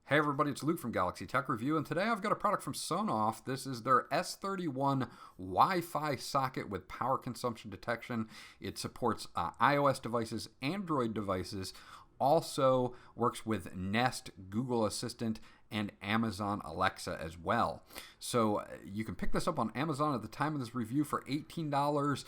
Hey everybody, it's Luke from Galaxy Tech Review, and today I've got a product from Sonoff. This is their S31 Wi-Fi socket with power consumption detection. It supports iOS devices, Android devices, also works with Nest, Google Assistant, and Amazon Alexa as well. So you can pick this up on Amazon at the time of this review for $18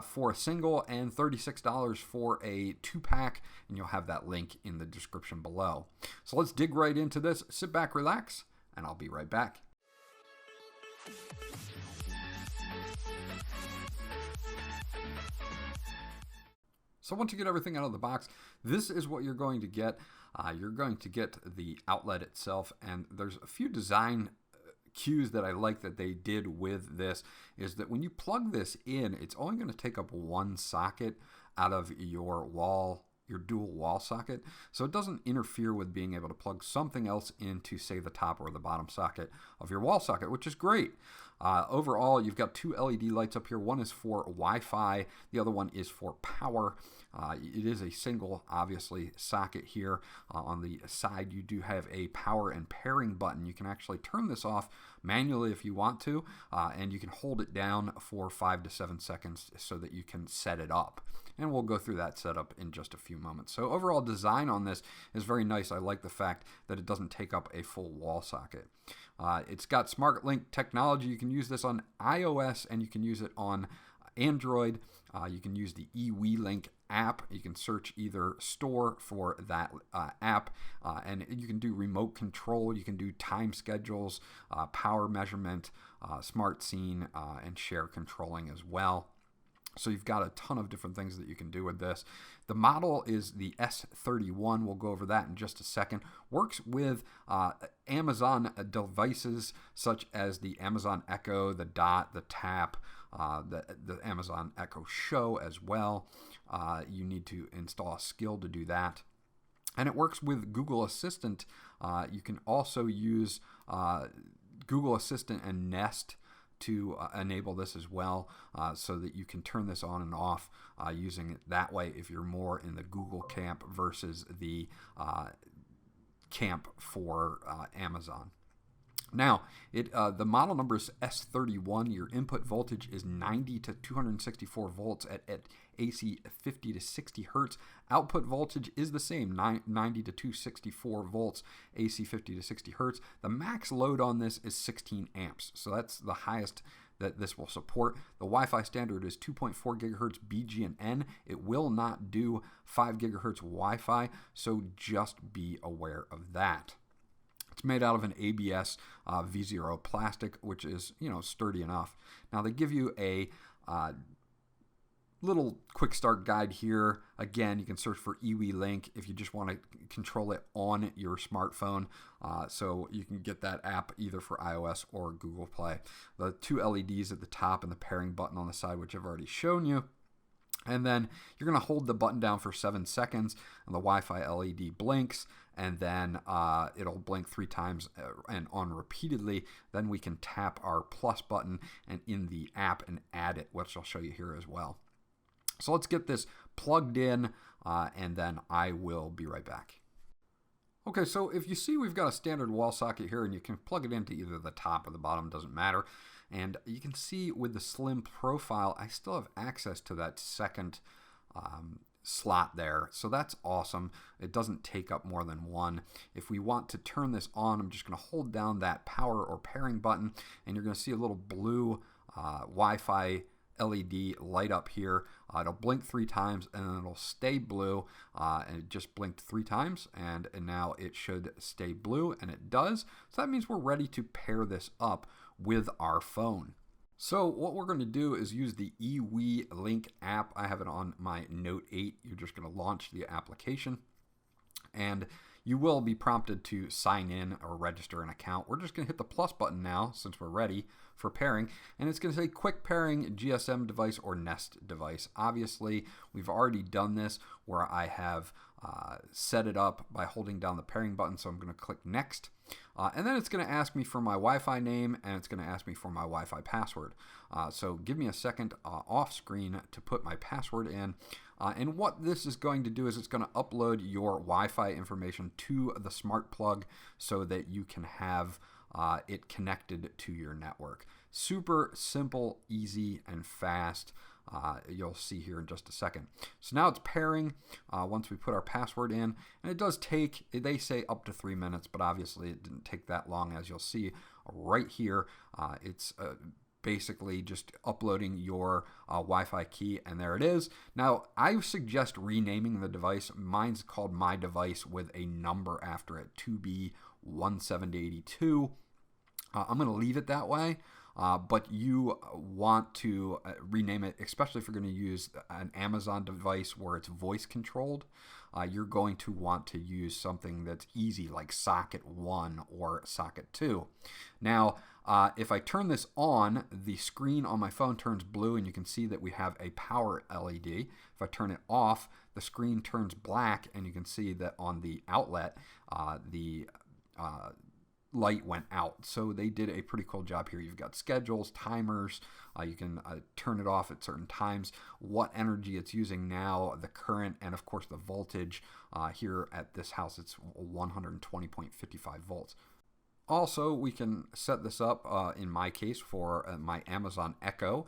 for a single and $36 for a 2-pack, and you'll have that link in the description below. So let's dig right into this. Sit back, relax, and I'll be right back. So once you get everything out of the box, this is what you're going to get. You're going to get the outlet itself, and there's a few design cues that I like that they did with this, is that when you plug this in, it's only going to take up one socket out of your dual wall socket, so it doesn't interfere with being able to plug something else into, say, the top or the bottom socket of your wall socket, which is great. Overall, you've got two LED lights up here. One is for Wi-Fi, the other one is for power. It is a single, obviously, socket here. On the side, you do have a power and pairing button. You can actually turn this off manually if you want to, and you can hold it down for 5 to 7 seconds so that you can set it up. And we'll go through that setup in just a few moments. So overall design on this is very nice. I like the fact that it doesn't take up a full wall socket. It's got Smart Link technology. You can use this on iOS and you can use it on Android. You can use the Ewelink app. You can search either store for that app, and you can do remote control. You can do time schedules, power measurement, smart scene, and share controlling as well. So you've got a ton of different things that you can do with this. The model is the S31. We'll go over that in just a second. Works with Amazon devices such as the Amazon Echo, the Dot, the Tap, the Amazon Echo Show as well. You need to install a skill to do that. And it works with Google Assistant. You can also use Google Assistant and Nest to enable this as well, so that you can turn this on and off using it that way if you're more in the Google camp versus the camp for Amazon. Now, the model number is S31. Your input voltage is 90 to 264 volts at AC 50 to 60 hertz. Output voltage is the same, 90 to 264 volts, AC 50 to 60 hertz. The max load on this is 16 amps, so that's the highest that this will support. The Wi-Fi standard is 2.4 gigahertz BGN. It will not do 5 gigahertz Wi-Fi, so just be aware of that. It's made out of an ABS V0 plastic, which is, sturdy enough. Now they give you a little quick start guide here. Again, you can search for Ewelink if you just want to control it on your smartphone. So you can get that app either for iOS or Google Play. The two LEDs at the top and the pairing button on the side, which I've already shown you. And then you're going to hold the button down for 7 seconds, and the Wi-Fi LED blinks, and then it'll blink 3 times and on repeatedly. Then we can tap our plus button and in the app and add it, which I'll show you here as well. So let's get this plugged in, and then I will be right back. Okay, so if you see, we've got a standard wall socket here, and you can plug it into either the top or the bottom, doesn't matter. And you can see with the slim profile, I still have access to that second slot there. So that's awesome. It doesn't take up more than one. If we want to turn this on, I'm just going to hold down that power or pairing button, and you're going to see a little blue Wi-Fi LED light up here. It'll blink 3 times and then it'll stay blue, and it just blinked 3 times, and now it should stay blue, and it does. So that means we're ready to pair this up with our phone. So what we're going to do is use the Ewelink app. I have it on my Note 8. You're just going to launch the application, and you will be prompted to sign in or register an account. We're just going to hit the plus button now since we're ready for pairing, and it's going to say quick pairing GSM device or Nest device. Obviously, we've already done this where I have set it up by holding down the pairing button. So I'm going to click next. And then it's going to ask me for my Wi-Fi name, and it's going to ask me for my Wi-Fi password. So give me a second off screen to put my password in. And what this is going to do is it's going to upload your Wi-Fi information to the smart plug so that you can have it connected to your network. Super simple, easy, and fast. You'll see here in just a second. So now it's pairing once we put our password in, and it does take, they say up to 3 minutes, but obviously it didn't take that long. As you'll see right here, it's basically just uploading your Wi-Fi key, and there it is. Now, I suggest renaming the device. Mine's called My Device with a number after it, 2B1782. I'm going to leave it that way. But you want to rename it, especially if you're going to use an Amazon device where it's voice controlled. You're going to want to use something that's easy, like Socket 1 or Socket 2. Now, if I turn this on, the screen on my phone turns blue, and you can see that we have a power LED. If I turn it off, the screen turns black, and you can see that on the outlet, the light went out. So they did a pretty cool job here. You've got schedules, timers, you can turn it off at certain times, what energy it's using now, the current, and of course the voltage. Here at this house it's 120.55 volts. Also, we can set this up, in my case, for my Amazon Echo.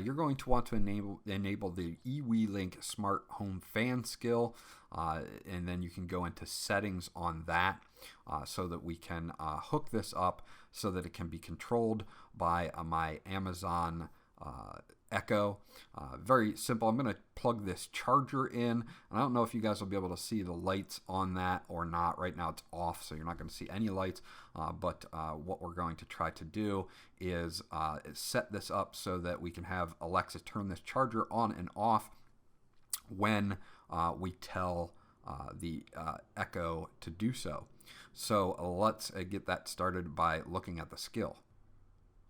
You're going to want to enable the Ewelink Smart Home Fan skill, and then you can go into settings on that so that we can hook this up so that it can be controlled by my Amazon Echo. Very simple. I'm going to plug this charger in, and I don't know if you guys will be able to see the lights on that or not. Right now it's off, so you're not going to see any lights, but what we're going to try to do is set this up so that we can have Alexa turn this charger on and off when we tell the Echo to do so. So let's get that started by looking at the skill.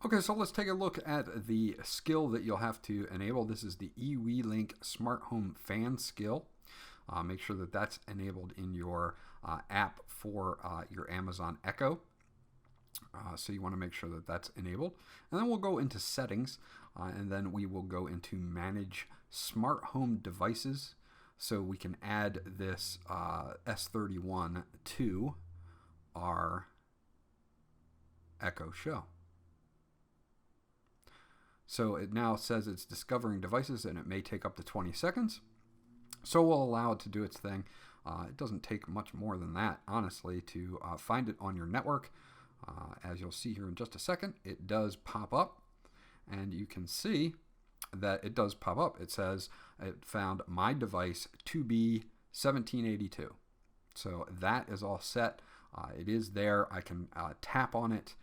Okay, so let's take a look at the skill that you'll have to enable. This is the Ewelink Smart Home Fan skill. Make sure that that's enabled in your app for your Amazon Echo. So you want to make sure that that's enabled. And then we'll go into settings, and then we will go into manage smart home devices. So we can add this S31 to our Echo Show. So it now says it's discovering devices, and it may take up to 20 seconds. So we'll allow it to do its thing. It doesn't take much more than that, honestly, to find it on your network. As you'll see here in just a second, it does pop up, and you can see that it does pop up. It says it found my device 2B1782. So that is all set. It is there. I can tap on it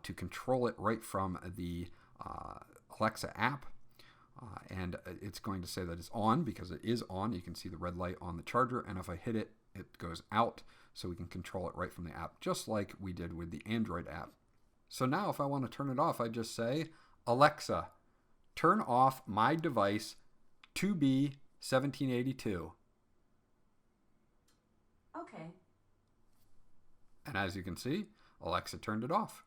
to control it right from the Alexa app, and it's going to say that it's on because it is on. You can see the red light on the charger, and if I hit it, it goes out, so we can control it right from the app, just like we did with the Android app. So now if I want to turn it off, I just say, Alexa, turn off my device 2B1782. Okay. And as you can see, Alexa turned it off.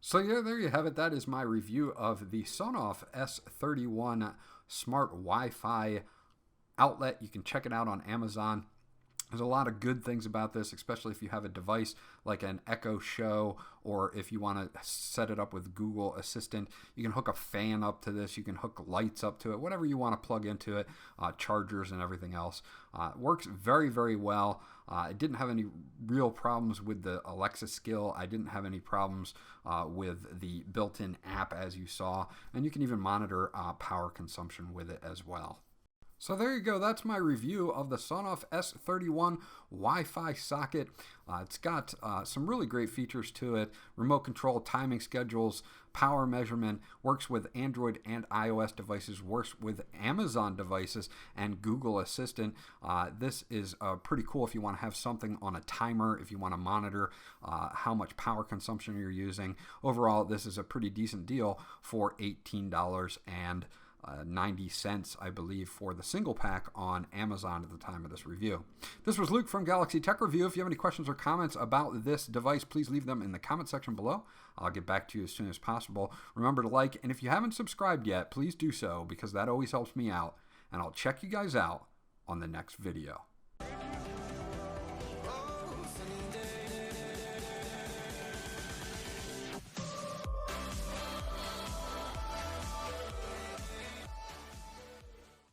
So yeah, there you have it. That is my review of the Sonoff S31 Smart Wi-Fi outlet. You can check it out on Amazon. There's a lot of good things about this, especially if you have a device like an Echo Show, or if you want to set it up with Google Assistant. You can hook a fan up to this. You can hook lights up to it, whatever you want to plug into it, chargers and everything else. It works very, very well. I didn't have any real problems with the Alexa skill. I didn't have any problems with the built-in app, as you saw. And you can even monitor power consumption with it as well. So there you go. That's my review of the Sonoff S31 Wi-Fi socket. It's got some really great features to it. Remote control, timing schedules, power measurement, works with Android and iOS devices, works with Amazon devices and Google Assistant. This is pretty cool if you want to have something on a timer, if you want to monitor how much power consumption you're using. Overall, this is a pretty decent deal for $18 and 90 cents, I believe, for the single pack on Amazon at the time of this review. This was Luke from Galaxy Tech Review. If you have any questions or comments about this device, please leave them in the comment section below. I'll get back to you as soon as possible. Remember to like, and if you haven't subscribed yet, please do so, because that always helps me out. And I'll check you guys out on the next video.